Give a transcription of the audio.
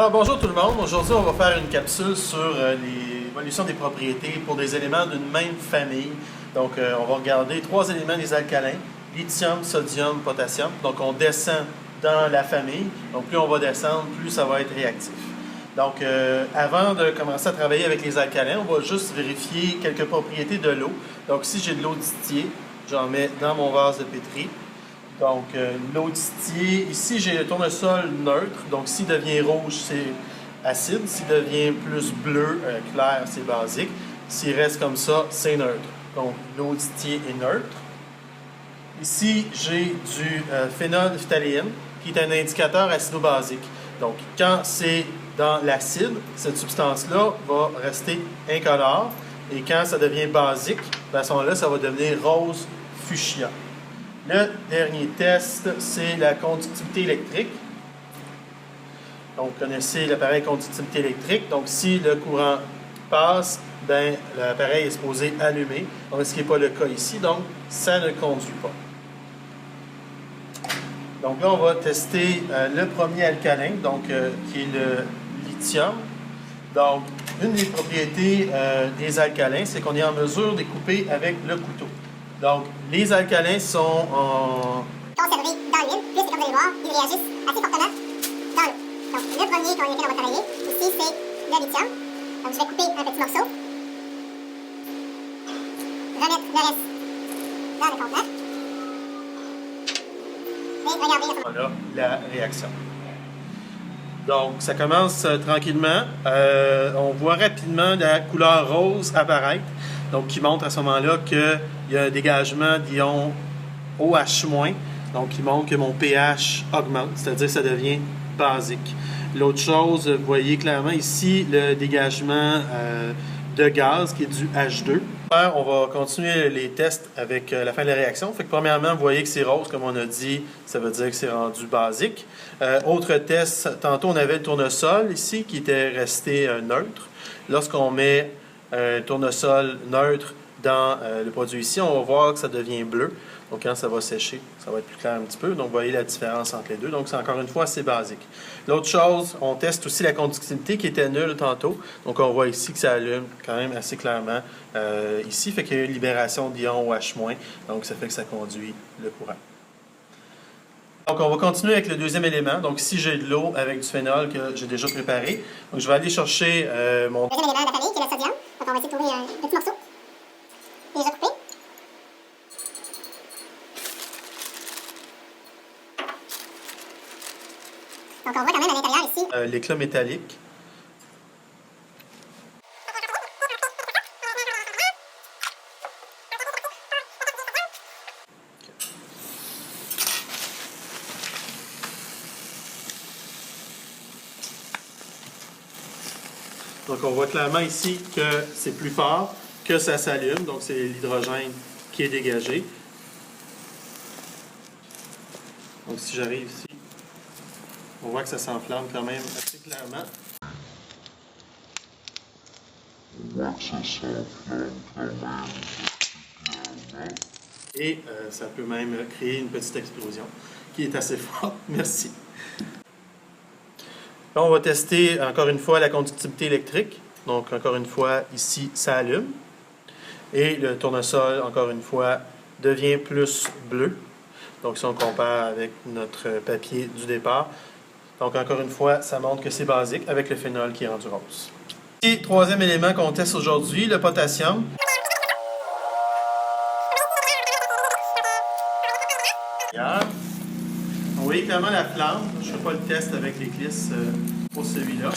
Alors bonjour tout le monde, aujourd'hui on va faire une capsule sur l'évolution des propriétés pour des éléments d'une même famille. Donc on va regarder trois éléments des alcalins, lithium, sodium, potassium. Donc on descend dans la famille, donc plus on va descendre, plus ça va être réactif. Donc avant de commencer à travailler avec les alcalins, on va juste vérifier quelques propriétés de l'eau. Donc si j'ai de l'eau distillée, j'en mets dans mon vase de pétri. Donc, l'eau distillée, ici j'ai le tournesol neutre, donc s'il devient rouge, c'est acide, s'il devient plus bleu, clair, c'est basique, s'il reste comme ça, c'est neutre. Donc, l'eau distillée est neutre. Ici, j'ai du phénylphthaléine, qui est un indicateur acido-basique. Donc, quand c'est dans l'acide, cette substance-là va rester incolore, et quand ça devient basique, à ce moment-là, ça va devenir rose fuchsia. Le dernier test, c'est la conductivité électrique. Donc, vous connaissez l'appareil conductivité électrique. Donc, si le courant passe, ben, l'appareil est supposé allumer. Donc, ce qui n'est pas le cas ici. Donc, ça ne conduit pas. Donc, là, on va tester le premier alcalin, donc, qui est le lithium. Donc, une des propriétés des alcalins, c'est qu'on est en mesure de les couper avec le couteau. Donc, les alcalins sont conservés dans l'huile, plus, comme vous allez voir, ils réagissent assez fortement dans l'eau. Donc, le premier lequel on va travailler, ici, c'est le lithium. Donc, je vais couper un petit morceau. Remettre le reste dans le contenant. Et regardez voilà la réaction. Donc, ça commence tranquillement. On voit rapidement la couleur rose apparaître. Donc, qui montre à ce moment-là qu'il y a un dégagement d'ions OH-, donc qui montre que mon pH augmente, c'est-à-dire que ça devient basique. L'autre chose, vous voyez clairement ici le dégagement de gaz qui est du H2. On va continuer les tests avec la fin de la réaction. Fait que premièrement, vous voyez que c'est rose, comme on a dit, ça veut dire que c'est rendu basique. Autre test, tantôt on avait le tournesol ici qui était resté neutre. Lorsqu'on met un tournesol neutre dans le produit ici, on va voir que ça devient bleu. Donc, quand ça va sécher, ça va être plus clair un petit peu. Donc, vous voyez la différence entre les deux. Donc, c'est encore une fois assez basique. L'autre chose, on teste aussi la conductivité qui était nulle tantôt. Donc, on voit ici que ça allume quand même assez clairement ici. Fait qu'il y a une libération d'ions OH-. Donc, ça fait que ça conduit le courant. Donc, on va continuer avec le deuxième élément. Donc, ici, j'ai de l'eau avec du phénol que j'ai déjà préparé. Donc, je vais aller chercher mon deuxième élément de la famille, qui est le sodium. Donc, on va essayer de trouver un petit morceau. Déjà coupé. Donc, on voit quand même à l'intérieur ici l'éclat métallique. Donc, on voit clairement ici que c'est plus fort, que ça s'allume. Donc, c'est l'hydrogène qui est dégagé. Donc, si j'arrive ici, on voit que ça s'enflamme quand même assez clairement. Et ça peut même créer une petite explosion qui est assez forte. Merci. Là, on va tester encore une fois la conductivité électrique. Donc, encore une fois, ici, ça allume. Et le tournesol, encore une fois, devient plus bleu. Donc, si on compare avec notre papier du départ. Donc, encore une fois, ça montre que c'est basique avec le phénol qui est rendu rose. Et troisième élément qu'on teste aujourd'hui, le potassium. On voit clairement la flamme. Je ne ferai pas le test avec l'éclisse pour celui-là.